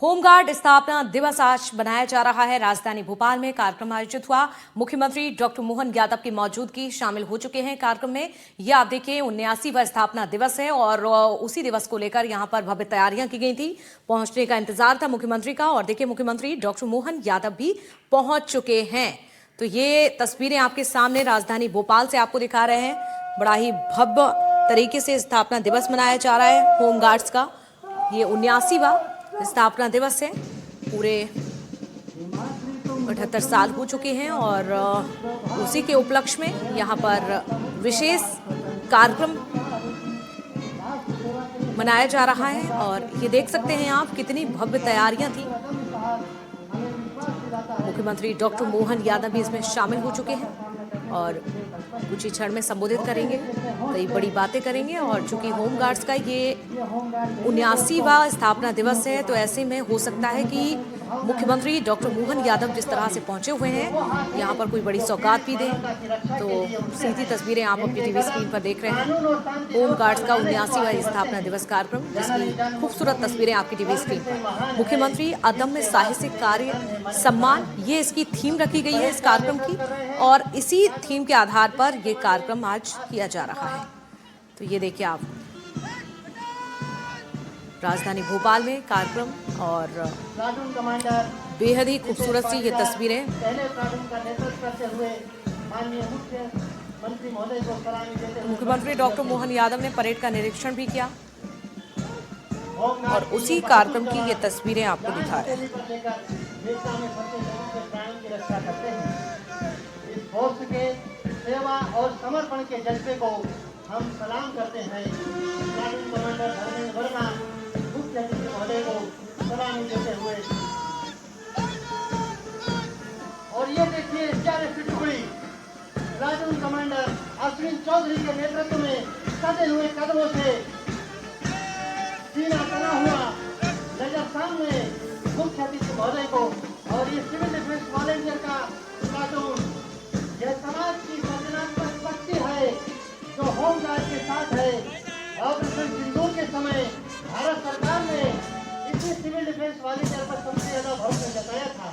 Home guard स्थापना दिवस आज मनाया जा रहा है। राजधानी भोपाल में कार्यक्रम आयोजित हुआ। मुख्यमंत्री डॉक्टर मोहन यादव की मौजूदगी शामिल हो चुके हैं कार्यक्रम में। ये आप देखिए 79वां स्थापना दिवस है और उसी दिवस को लेकर यहां पर भव्य तैयारियां की गई थी। पहुंचने का इंतजार था मुख्यमंत्री का और देखिए मुख्यमंत्री डॉक्टर मोहन यादव भी पहुंच चुके हैं। तो ये तस्वीरें आपके सामने राजधानी भोपाल से आपको दिखा रहे हैं। बड़ा ही भव्य तरीके से स्थापना दिवस मनाया जा रहा है होमगार्ड्स का। ये 79वां स्थापना दिवस है। पूरे 78 साल हो चुके हैं और उसी के उपलक्ष्य में यहाँ पर विशेष कार्यक्रम मनाया जा रहा है और ये देख सकते हैं आप कितनी भव्य तैयारियां थी। मुख्यमंत्री डॉक्टर मोहन यादव भी इसमें शामिल हो चुके हैं और कुछ ही क्षण में संबोधित करेंगे, कई बड़ी बातें करेंगे। और चूंकि होमगार्ड्स का ये 79वां स्थापना दिवस है तो ऐसे में हो सकता है कि मुख्यमंत्री डॉक्टर मोहन यादव जिस तरह से पहुंचे हुए हैं यहाँ पर कोई बड़ी सौगात भी दें। तो सीधी तस्वीरें आप अपनी टीवी स्क्रीन पर देख रहे हैं। होमगार्ड्स का 79वां स्थापना दिवस कार्यक्रम, जिसकी खूबसूरत तस्वीरें आपकी टीवी स्क्रीन पर। मुख्यमंत्री अदम्य साहसिक कार्य सम्मान, ये इसकी थीम रखी गई है इस कार्यक्रम की और इसी थीम के आधार पर ये कार्यक्रम आज किया जा रहा है। तो ये देखिए आप राजधानी भोपाल में कार्यक्रम और बेहद ही खूबसूरत सी ये तस्वीरें। मुख्यमंत्री डॉक्टर मोहन यादव ने परेड का निरीक्षण भी किया और उसी कार्यक्रम की ये तस्वीरें आपको दिखा रहे हैं। सेवा और समर्पण के जज्बे को हम सलाम करते हैं। प्लाटून कमांडर धर्मेंद्र वर्मा मुख्य अतिथि महोदय को सलामी देते हुए। और ये देखिए 11 टुकड़ी प्लाटून कमांडर अश्विन चौधरी के नेतृत्व में सजे हुए कदमों से सीना तना हुआ नजर सामने मुख्य अतिथि महोदय को। और ये सिविल डिफेंस वॉलंटियर का प्लाटून यह समाज की सर्जनात्मक शक्ति है जो होमगार्ड के साथ है। ऑपरेशन सिंदूर के समय भारत सरकार ने इसी सिविल डिफेंस वॉलंटियर पर सबसे ज्यादा भरोसा जताया था।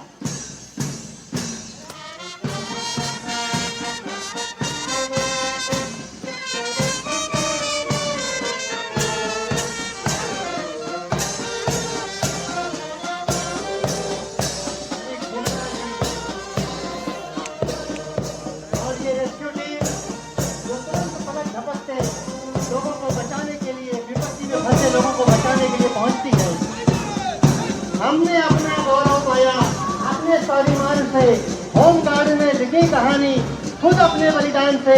लोगों को बचाने के लिए, विपत्ति में फंसे लोगों को बचाने के लिए पहुंचती है। हमने अपना गौरव पाया अपने स्वाभिमान से। होमगार्ड में लिखी कहानी खुद अपने बलिदान से,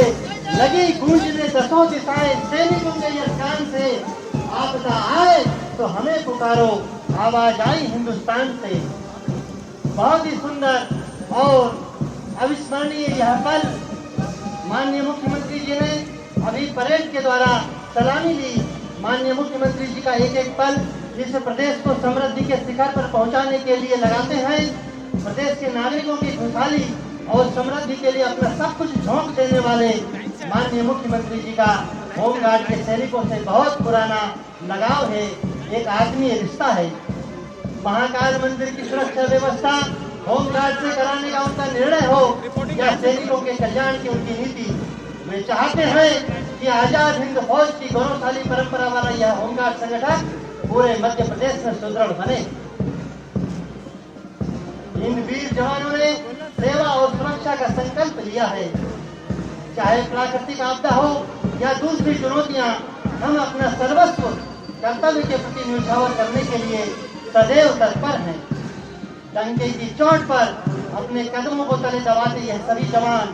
लगी गूंजने दसों दिशाएं सैनिकों के यह गान से। आपदा आए तो हमें पुकारो, आवाज आई हिंदुस्तान से। बहुत ही सुंदर और अविस्मरणीय यह पल माननीय मुख्यमंत्री जी ने अभी परेड के द्वारा सलामी ली। माननीय मुख्यमंत्री जी का एक एक पल जिस प्रदेश को समृद्धि के शिखर पर पहुंचाने के लिए लगाते हैं, प्रदेश के नागरिकों की खुशहाली और समृद्धि के लिए अपना सब कुछ झोंक देने वाले माननीय मुख्यमंत्री जी का होमगार्ड के सैनिकों से बहुत पुराना लगाव है, एक आत्मीय रिश्ता है। महाकाल मंदिर की सुरक्षा व्यवस्था होमगार्ड से कराने का उनका निर्णय हो या सैनिकों के कल्याण की उनकी नीति, वे चाहते हैं कि आजाद हिंद फौज की गौरवशाली परंपरा वाला यह होमगार्ड संगठन पूरे मध्य प्रदेश में सुदृढ़ बने। इन वीर जवानों ने सेवा और सुरक्षा का संकल्प लिया है। चाहे प्राकृतिक आपदा हो या दूसरी चुनौतियां, हम अपना सर्वस्व कर्तव्य के प्रति न्यौछावर करने के लिए सदैव तत्पर हैं। डंके की चोट पर अपने कदमों को तले दबाते यह सभी जवान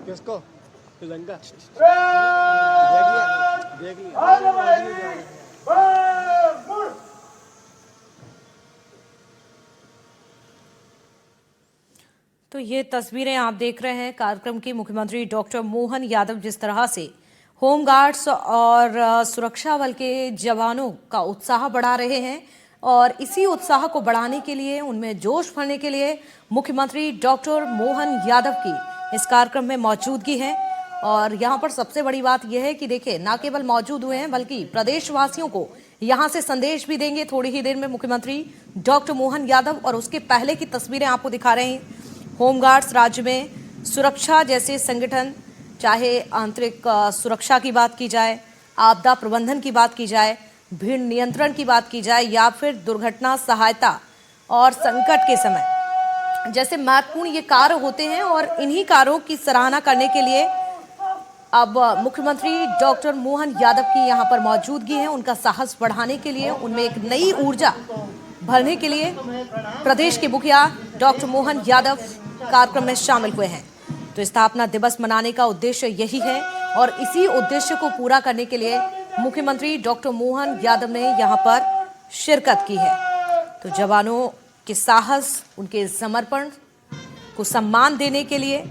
किसको तिरंगा तो ये तस्वीरें आप देख रहे हैं कार्यक्रम की। मुख्यमंत्री डॉक्टर मोहन यादव जिस तरह से होमगार्ड्स और सुरक्षा बल के जवानों का उत्साह बढ़ा रहे हैं, और इसी उत्साह को बढ़ाने के लिए, उनमें जोश भरने के लिए मुख्यमंत्री डॉक्टर मोहन यादव की इस कार्यक्रम में मौजूदगी है। और यहाँ पर सबसे बड़ी बात यह है कि देखिए, ना केवल मौजूद हुए हैं बल्कि प्रदेशवासियों को यहाँ से संदेश भी देंगे। थोड़ी ही देर में मुख्यमंत्री डॉक्टर मोहन यादव, और उसके पहले की तस्वीरें आपको दिखा रहे हैं। होमगार्ड्स राज्य में सुरक्षा जैसे संगठन, चाहे आंतरिक सुरक्षा की बात की जाए, आपदा प्रबंधन की बात की जाए, भीड़ नियंत्रण की बात की जाए, या फिर दुर्घटना सहायता और संकट के समय जैसे महत्वपूर्ण ये कार्य होते हैं। और इन्हीं कार्यों की सराहना करने के लिए अब मुख्यमंत्री डॉक्टर मोहन यादव की यहाँ पर मौजूदगी है। उनका साहस बढ़ाने के लिए, उनमें एक नई ऊर्जा भरने के लिए प्रदेश के मुखिया डॉक्टर मोहन यादव कार्यक्रम में शामिल हुए हैं। तो स्थापना दिवस मनाने का उद्देश्य यही है, और इसी उद्देश्य को पूरा करने के लिए मुख्यमंत्री डॉक्टर मोहन यादव ने यहाँ पर शिरकत की है। तो जवानों के साहस, उनके समर्पण को सम्मान देने के लिए,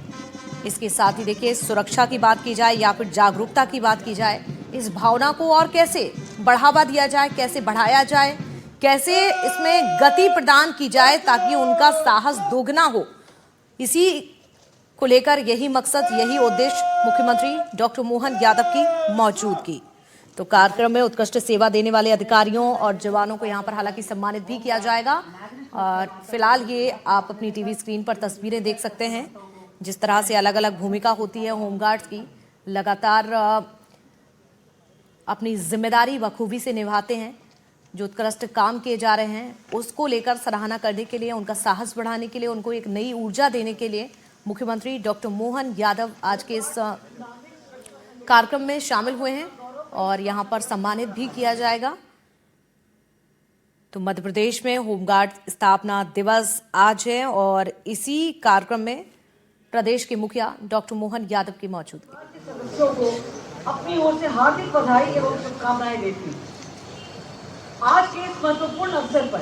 इसके साथ ही देखिए, सुरक्षा की बात की जाए या फिर जागरूकता की बात की जाए, इस भावना को और कैसे बढ़ावा दिया जाए, कैसे बढ़ाया जाए, कैसे इसमें गति प्रदान की जाए ताकि उनका साहस दोगुना हो, इसी को लेकर यही मकसद, यही उद्देश्य मुख्यमंत्री डॉक्टर मोहन यादव की मौजूदगी। तो कार्यक्रम में उत्कृष्ट सेवा देने वाले अधिकारियों और जवानों को यहाँ पर हालांकि सम्मानित भी किया जाएगा। और फिलहाल ये आप अपनी टीवी स्क्रीन पर तस्वीरें देख सकते हैं, जिस तरह से अलग अलग भूमिका होती है होमगार्ड्स की, लगातार अपनी जिम्मेदारी बखूबी से निभाते हैं। जो उत्कृष्ट काम किए जा रहे हैं उसको लेकर सराहना करने के लिए, उनका साहस बढ़ाने के लिए, उनको एक नई ऊर्जा देने के लिए मुख्यमंत्री डॉक्टर मोहन यादव आज के इस कार्यक्रम में शामिल हुए हैं और यहाँ पर सम्मानित भी किया जाएगा। तो मध्य प्रदेश में होमगार्ड स्थापना दिवस आज है और इसी कार्यक्रम में प्रदेश के मुखिया डॉक्टर मोहन यादव की मौजूदगी। सदस्यों को अपनी ओर से हार्दिक बधाई एवं शुभकामनाएं देती हूं। आज के इस महत्वपूर्ण अवसर पर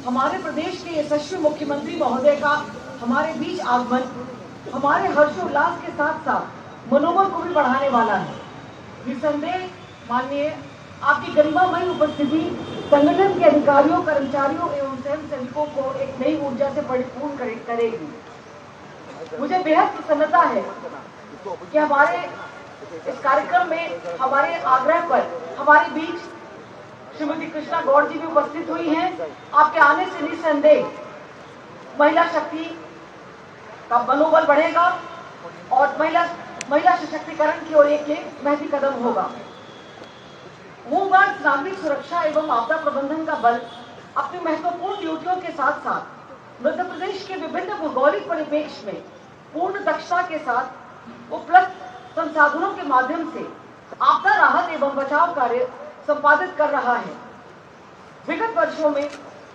हमारे प्रदेश के यशस्वी मुख्यमंत्री महोदय का हमारे बीच आगमन हमारे हर्षोल्लास के साथ साथ मनोबल को भी बढ़ाने वाला है। निसंदेह माननीय आपकी गरिमामयी उपस्थिति संगठन के अधिकारियों, कर्मचारियों एवं स्वयं सेवकों को एक नई ऊर्जा से परिपूर्ण करेगी। मुझे बेहद प्रसन्नता है कि हमारे इस कार्यक्रम में हमारे आग्रह पर हमारे बीच श्रीमती कृष्णा गौड़ जी भी उपस्थित हुई हैं। आपके आने से निसंदेह महिला शक्ति का मनोबल बढ़ेगा और महिला सशक्तिकरण की ओर एक महती कदम होगा। होमगार्ड नागरिक सुरक्षा एवं आपदा प्रबंधन का बल अपनी महत्वपूर्ण ड्यूटियों के साथ साथ मध्य प्रदेश के विभिन्न भौगोलिक परिवेश में पूर्ण दक्षता के साथ उपलब्ध संसाधनों के माध्यम से आपदा राहत एवं बचाव कार्य संपादित कर रहा है। विगत वर्षों में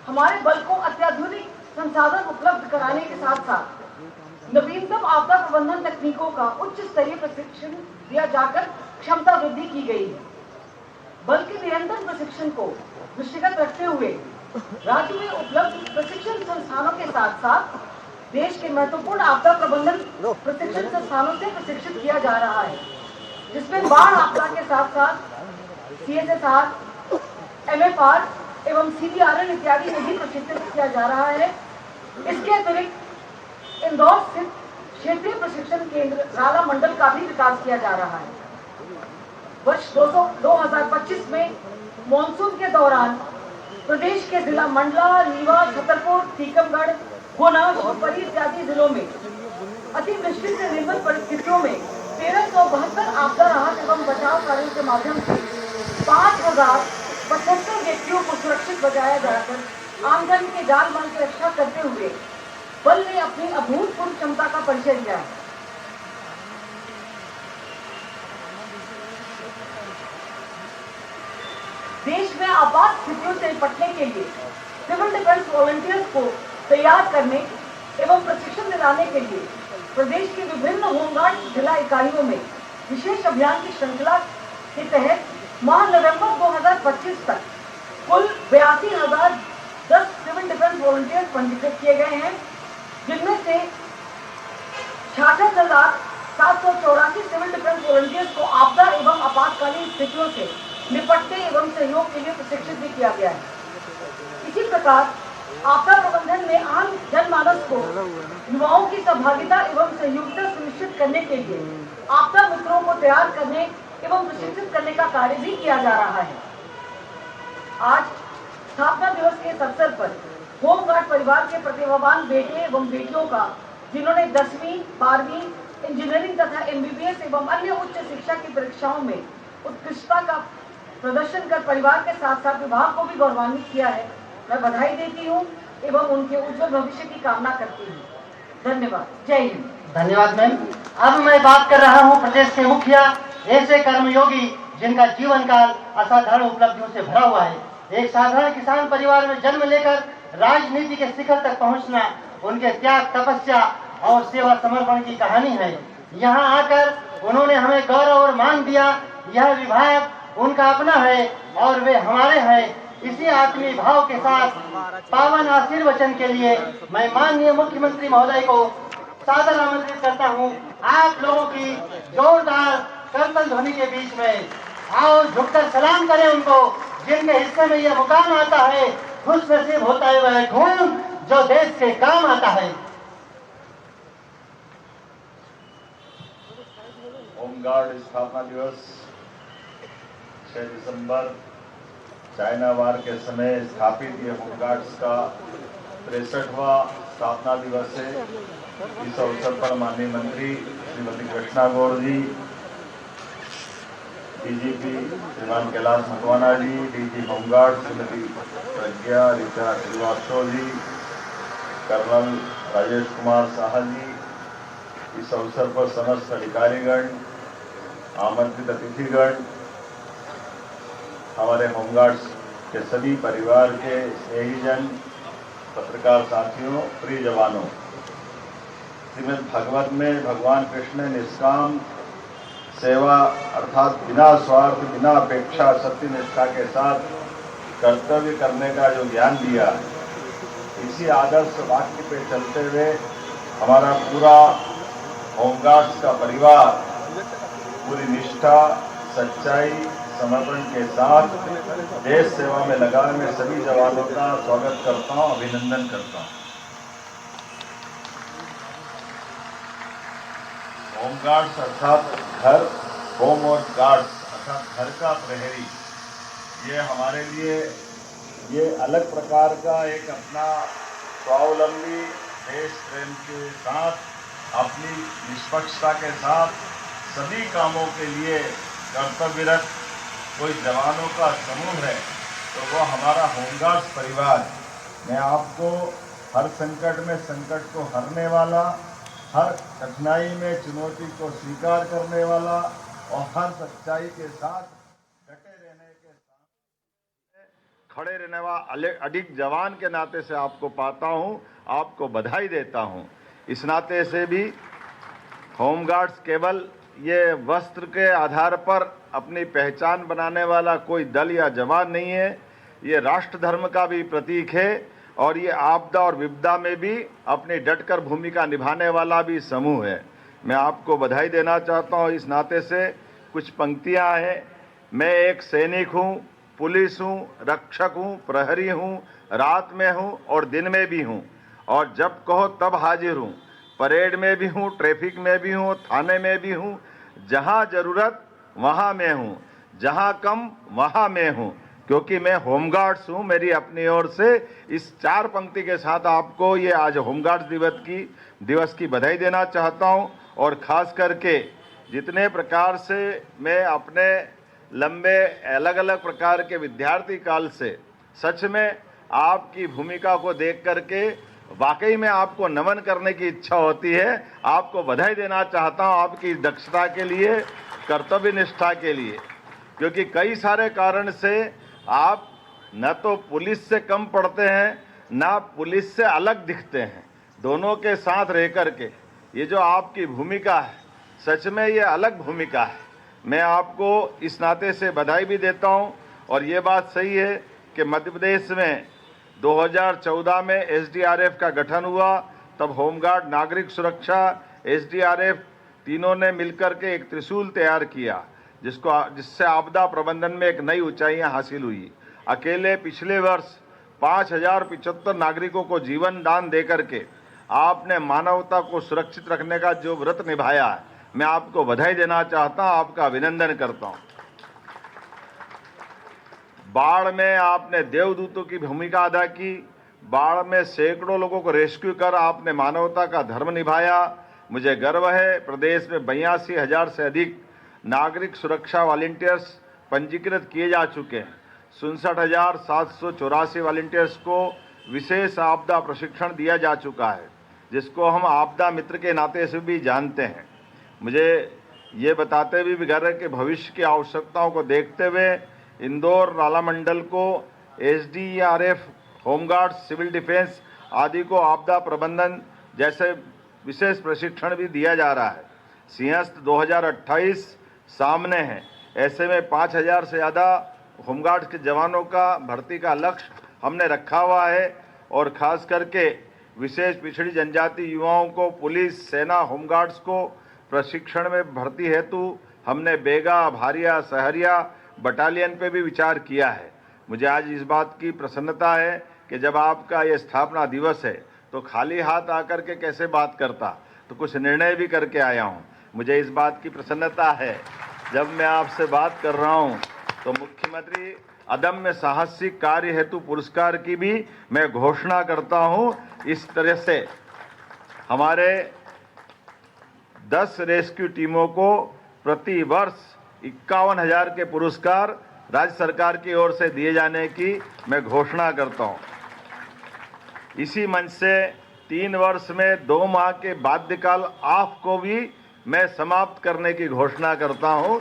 हमारे बल को अत्याधुनिक संसाधन उपलब्ध कराने के साथ साथ नवीनतम आपदा प्रबंधन तकनीकों का उच्च स्तरीय प्रशिक्षण दिया जाकर क्षमता वृद्धि की गई है। बल के निरंतर प्रशिक्षण को दृष्टिगत रखते हुए राज्य में उपलब्ध प्रशिक्षण संस्थानों के साथ साथ देश के महत्वपूर्ण आपदा प्रबंधन प्रशिक्षण संस्थानों से प्रशिक्षित किया जा रहा है, जिसमें बाढ़ आपदा के साथ साथ CSSR, MFR एवं CBRN इत्यादि में भी प्रशिक्षित किया जा रहा है। इसके अतिरिक्त इंदौर स्थित क्षेत्रीय प्रशिक्षण केंद्र राला मंडल का भी विकास किया जा रहा है। वर्ष 2025 में मानसून के दौरान प्रदेश के जिला मंडला, रीवा, छतरपुर, टीकमगढ़, गुना, शिवपुरी इत्यादि जिलों में अतिवृष्टि से निर्मित परिस्थितियों में 1372 आपदा राहत एवं बचाव कार्यों के माध्यम से 5075 व्यक्तियों को सुरक्षित बचाया जाकर आमजन के जान माल की रक्षा करते हुए बल ने अपनी अभूतपूर्व क्षमता का परिचय दिया है। देश में आपात स्थितियों से निपटने के लिए सिविल डिफेंस वॉलंटियर्स को तैयार करने एवं प्रशिक्षण दिलाने के लिए प्रदेश के विभिन्न होमगार्ड जिला इकाइयों में विशेष अभियान की श्रृंखला के तहत माह नवंबर 2025 तक कुल 82,010 सिविल डिफेंस वॉलंटियर्स पंजीकृत किए गए हैं, जिनमें से 66,784 सिविल डिफेंस वॉलंटियर्स को आपदा एवं आपातकालीन स्थितियों से निपटने एवं सहयोग के लिए प्रशिक्षित भी किया गया है। इसी प्रकार आपदा प्रबंधन में आम जनमानस को युवाओं की सहभागिता एवं सहयोगिता सुनिश्चित करने के लिए आपदा मित्रों को तैयार करने एवं प्रशिक्षित करने का कार्य भी किया जा रहा है। आज स्थापना दिवस के इस अवसर पर होमगार्ड परिवार के प्रतिभावान बेटे एवं बेटियों का, जिन्होंने 10वीं, 12वीं, इंजीनियरिंग तथा MBBS एवं अन्य उच्च शिक्षा की परीक्षाओं में उत्कृष्टता का प्रदर्शन कर परिवार के साथ साथ विभाग को भी गौरवान्वित किया है, मैं बधाई देती हूँ एवं उनके उज्जवल भविष्य की कामना करती हूँ। धन्यवाद। जय हिंद। धन्यवाद मैम। अब मैं बात कर रहा हूँ प्रदेश के मुखिया, ऐसे कर्मयोगी जिनका जीवन काल असाधारण उपलब्धियों से भरा हुआ है। एक साधारण किसान परिवार में जन्म लेकर राजनीति के शिखर तक पहुंचना उनके त्याग, तपस्या और सेवा समर्पण की कहानी है। यहाँ आकर उन्होंने हमें गौरव और मान दिया। यह विभाग उनका अपना है और वे हमारे हैं। इसी आत्मीय भाव के साथ पावन आशीर्वचन के लिए मैं माननीय मुख्यमंत्री महोदय को सादर आमंत्रित करता हूँ। आप लोगों की जोरदार करतल ध्वनि के बीच में आओ, झुककर सलाम करें उनको, जिनके हिस्से में यह मुकाम आता है। खुश नसीब होता है वह खून जो देश के काम आता है। होमगार्ड स्थापना दिवस 6 दिसंबर चाइना वार के समय स्थापित ये होमगार्ड्स का 63वां स्थापना दिवस है। इस अवसर पर माननीय मंत्री श्रीमती कृष्णा गौड़ जी, डीजीपी श्रीमान कैलाश मकवाना जी, डीजी होमगार्ड श्रीमती प्रज्ञा ऋचा श्रीवास्तव जी, कर्नल राजेश कुमार साहा जी, इस अवसर पर समस्त अधिकारीगण, आमंत्रित अतिथिगण, हमारे होमगार्ड्स के सभी परिवार के स्नेहीजन, पत्रकार साथियों, प्रिय जवानों, श्रीमद् भागवत में भगवान कृष्ण ने निष्काम सेवा अर्थात बिना स्वार्थ, बिना अपेक्षा, सत्य निष्ठा के साथ कर्तव्य करने का जो ज्ञान दिया, इसी आदर्श वाक्य पे चलते हुए हमारा पूरा होमगार्ड्स का परिवार पूरी निष्ठा, सच्चाई, समर्पण के साथ देश सेवा में लगा। मैं सभी जवानों का स्वागत करता हूं, अभिनंदन करता हूं। होमगार्ड्स अर्थात घर, होम और गार्ड्स अर्थात घर का प्रहरी, ये हमारे लिए ये अलग प्रकार का एक अपना स्वावलंबी देश प्रेम के साथ, अपनी निष्पक्षता के साथ सभी कामों के लिए कर्तव्यरत कोई जवानों का समूह है, तो वो हमारा होमगार्ड्स परिवार। मैं आपको हर संकट में संकट को हरने वाला, हर कठिनाई में चुनौती को स्वीकार करने वाला और हर सच्चाई के साथ डटे रहने के साथ खड़े रहने वाला अडिग जवान के नाते से आपको पाता हूं, आपको बधाई देता हूं। इस नाते से भी होमगार्ड्स केवल ये वस्त्र के आधार पर अपनी पहचान बनाने वाला कोई दल या जवान नहीं है, ये राष्ट्र धर्म का भी प्रतीक है और ये आपदा और विपदा में भी अपनी डटकर भूमिका निभाने वाला भी समूह है। मैं आपको बधाई देना चाहता हूँ। इस नाते से कुछ पंक्तियाँ हैं। मैं एक सैनिक हूँ, पुलिस हूँ, रक्षक हूँ, प्रहरी हूँ, रात में हूँ और दिन में भी हूँ, और जब कहो तब हाजिर हूँ। परेड में भी हूँ, ट्रैफिक में भी हूँ, थाने में भी हूँ। जहाँ जरूरत वहाँ मैं हूँ, जहाँ कम वहाँ मैं हूँ, क्योंकि मैं होमगार्ड्स हूँ। मेरी अपनी ओर से इस 4 पंक्ति के साथ आपको ये आज होमगार्ड्स दिवस की बधाई देना चाहता हूँ। और ख़ास करके जितने प्रकार से मैं अपने लंबे अलग अलग प्रकार के विद्यार्थी काल से सच में आपकी भूमिका को देख करके वाकई में आपको नमन करने की इच्छा होती है। आपको बधाई देना चाहता हूँ आपकी दक्षता के लिए, कर्तव्य निष्ठा के लिए, क्योंकि कई सारे कारण से आप न तो पुलिस से कम पढ़ते हैं, ना पुलिस से अलग दिखते हैं। दोनों के साथ रह कर के ये जो आपकी भूमिका है, सच में ये अलग भूमिका है। मैं आपको इस नाते से बधाई भी देता हूँ। और ये बात सही है कि मध्य प्रदेश में 2014 में एसडीआरएफ का गठन हुआ, तब होमगार्ड, नागरिक सुरक्षा, एसडीआरएफ तीनों ने मिलकर के एक त्रिशूल तैयार किया, जिससे आपदा प्रबंधन में एक नई ऊंचाइयां हासिल हुई। अकेले पिछले वर्ष 5075 नागरिकों को जीवन दान देकर के आपने मानवता को सुरक्षित रखने का जो व्रत निभाया है, मैं आपको बधाई देना चाहता हूं, आपका अभिनंदन करता हूं। बाढ़ में आपने देवदूतों की भूमिका अदा की। बाढ़ में सैकड़ों लोगों को रेस्क्यू कर आपने मानवता का धर्म निभाया। मुझे गर्व है, प्रदेश में 82,000 से अधिक नागरिक सुरक्षा वॉलंटियर्स पंजीकृत किए जा चुके हैं। 67,784 वॉलंटियर्स को विशेष आपदा प्रशिक्षण दिया जा चुका है, जिसको हम आपदा मित्र के नाते से भी जानते हैं। मुझे ये बताते हुए भी गर्व है कि भविष्य की आवश्यकताओं को देखते हुए इंदौर नाला मंडल को SDRF, होमगार्ड, सिविल डिफेंस आदि को आपदा प्रबंधन जैसे विशेष प्रशिक्षण भी दिया जा रहा है। सिंहस्थ 2028 सामने है, ऐसे में 5,000 से ज़्यादा होमगार्ड के जवानों का भर्ती का लक्ष्य हमने रखा हुआ है और खास करके विशेष पिछड़ी जनजाति युवाओं को पुलिस, सेना, होमगार्ड्स को प्रशिक्षण में भर्ती हेतु हमने बेगा, भारिया, सहरिया बटालियन पे भी विचार किया है। मुझे आज इस बात की प्रसन्नता है कि जब आपका ये स्थापना दिवस है तो खाली हाथ आकर के कैसे बात करता, तो कुछ निर्णय भी करके आया हूँ। मुझे इस बात की प्रसन्नता है, जब मैं आपसे बात कर रहा हूँ तो मुख्यमंत्री अदम्य साहसिक कार्य हेतु पुरस्कार की भी मैं घोषणा करता हूँ। इस तरह से हमारे 10 रेस्क्यू टीमों को प्रति वर्ष 51,000 के पुरस्कार राज्य सरकार की ओर से दिए जाने की मैं घोषणा करता हूं। इसी मंच से 3 वर्ष में 2 माह के बाध्यकाल ऑफ को भी मैं समाप्त करने की घोषणा करता हूं।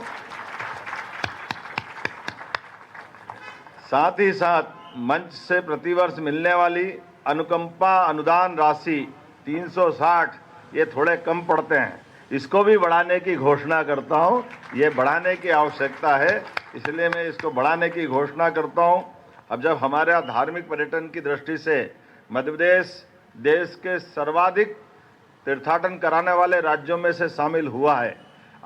साथ ही साथ मंच से प्रतिवर्ष मिलने वाली अनुकंपा अनुदान राशि 360, ये थोड़े कम पड़ते हैं, इसको भी बढ़ाने की घोषणा करता हूं। ये बढ़ाने की आवश्यकता है, इसलिए मैं इसको बढ़ाने की घोषणा करता हूं। अब जब हमारे यहाँ धार्मिक पर्यटन की दृष्टि से मध्य प्रदेश देश के सर्वाधिक तीर्थाटन कराने वाले राज्यों में से शामिल हुआ है।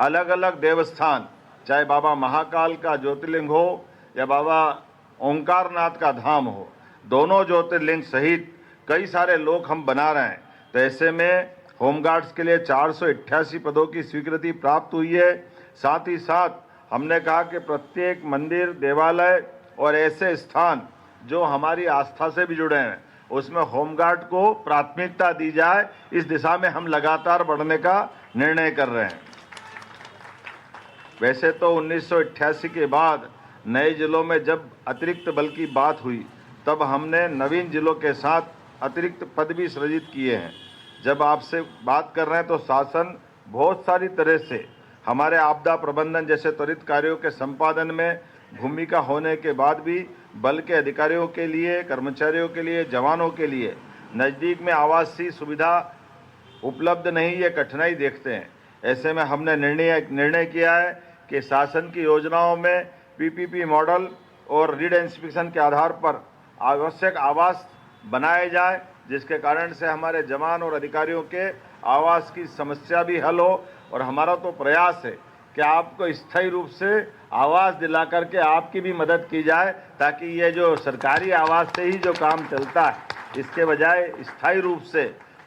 अलग अलग देवस्थान, चाहे बाबा महाकाल का ज्योतिर्लिंग हो या बाबा ओंकारनाथ का धाम हो, दोनों ज्योतिर्लिंग सहित कई सारे लोग हम बना रहे हैं। तो ऐसे में होमगार्ड्स के लिए 488 पदों की स्वीकृति प्राप्त हुई है। साथ ही साथ हमने कहा कि प्रत्येक मंदिर, देवालय और ऐसे स्थान जो हमारी आस्था से भी जुड़े हैं, उसमें होमगार्ड को प्राथमिकता दी जाए। इस दिशा में हम लगातार बढ़ने का निर्णय कर रहे हैं। वैसे तो 1988 के बाद नए जिलों में जब अतिरिक्त बल की बात हुई, तब हमने नवीन जिलों के साथ अतिरिक्त पद भी सृजित किए हैं। जब आपसे बात कर रहे हैं तो शासन बहुत सारी तरह से हमारे आपदा प्रबंधन जैसे त्वरित कार्यों के संपादन में भूमिका होने के बाद भी बल के अधिकारियों के लिए, कर्मचारियों के लिए, जवानों के लिए नज़दीक में आवासीय सुविधा उपलब्ध नहीं, ये कठिनाई देखते हैं। ऐसे में हमने निर्णय किया है कि शासन की योजनाओं में PPP मॉडल और रीडेंसिफिकेशन के आधार पर आवश्यक आवास बनाए जाए, जिसके कारण से हमारे जवान और अधिकारियों के आवास की समस्या भी हल हो। और हमारा तो प्रयास है कि आपको स्थायी रूप से आवास दिला करके आपकी भी मदद की जाए, ताकि ये जो सरकारी आवास से ही जो काम चलता है, इसके बजाय स्थायी रूप से,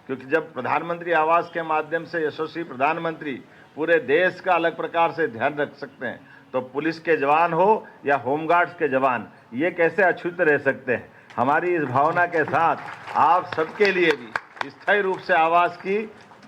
क्योंकि जब प्रधानमंत्री आवास के माध्यम से यशस्वी प्रधानमंत्री पूरे देश का अलग प्रकार से ध्यान रख सकते हैं, तो पुलिस के जवान हो या होमगार्ड्स के जवान, ये कैसे अछूत रह सकते हैं। हमारी इस भावना के साथ आप सबके लिए भी स्थायी रूप से आवास की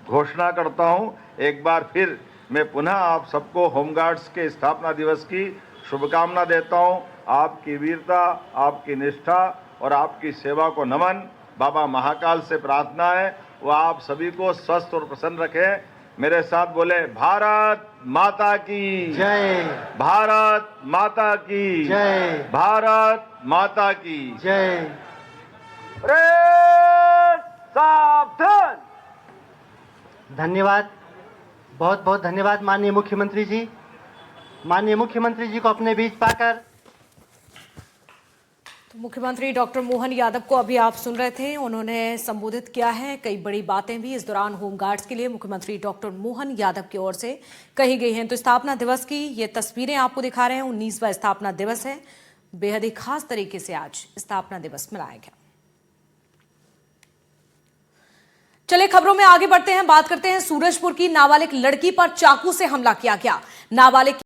घोषणा करता हूं। एक बार फिर मैं पुनः आप सबको होमगार्ड्स के स्थापना दिवस की शुभकामना देता हूं। आपकी वीरता, आपकी निष्ठा और आपकी सेवा को नमन। बाबा महाकाल से प्रार्थना है वो आप सभी को स्वस्थ और प्रसन्न रखें। मेरे साथ बोले, भारत माता की जय, भारत माता की जय, भारत माता की जय। सावधान। धन्यवाद, बहुत बहुत धन्यवाद माननीय मुख्यमंत्री जी। माननीय मुख्यमंत्री जी को अपने बीच पाकर तो मुख्यमंत्री डॉक्टर मोहन यादव को अभी आप सुन रहे थे, उन्होंने संबोधित किया है। कई बड़ी बातें भी इस दौरान होमगार्ड्स के लिए मुख्यमंत्री डॉक्टर मोहन यादव की ओर से कही गई हैं। तो स्थापना दिवस की ये तस्वीरें आपको दिखा रहे हैं। 19वां स्थापना दिवस है। बेहद ही खास तरीके से आज स्थापना दिवस मनाया गया। चलिए खबरों में आगे बढ़ते हैं, बात करते हैं सूरजपुर की नाबालिग लड़की पर चाकू से हमला किया गया। नाबालिग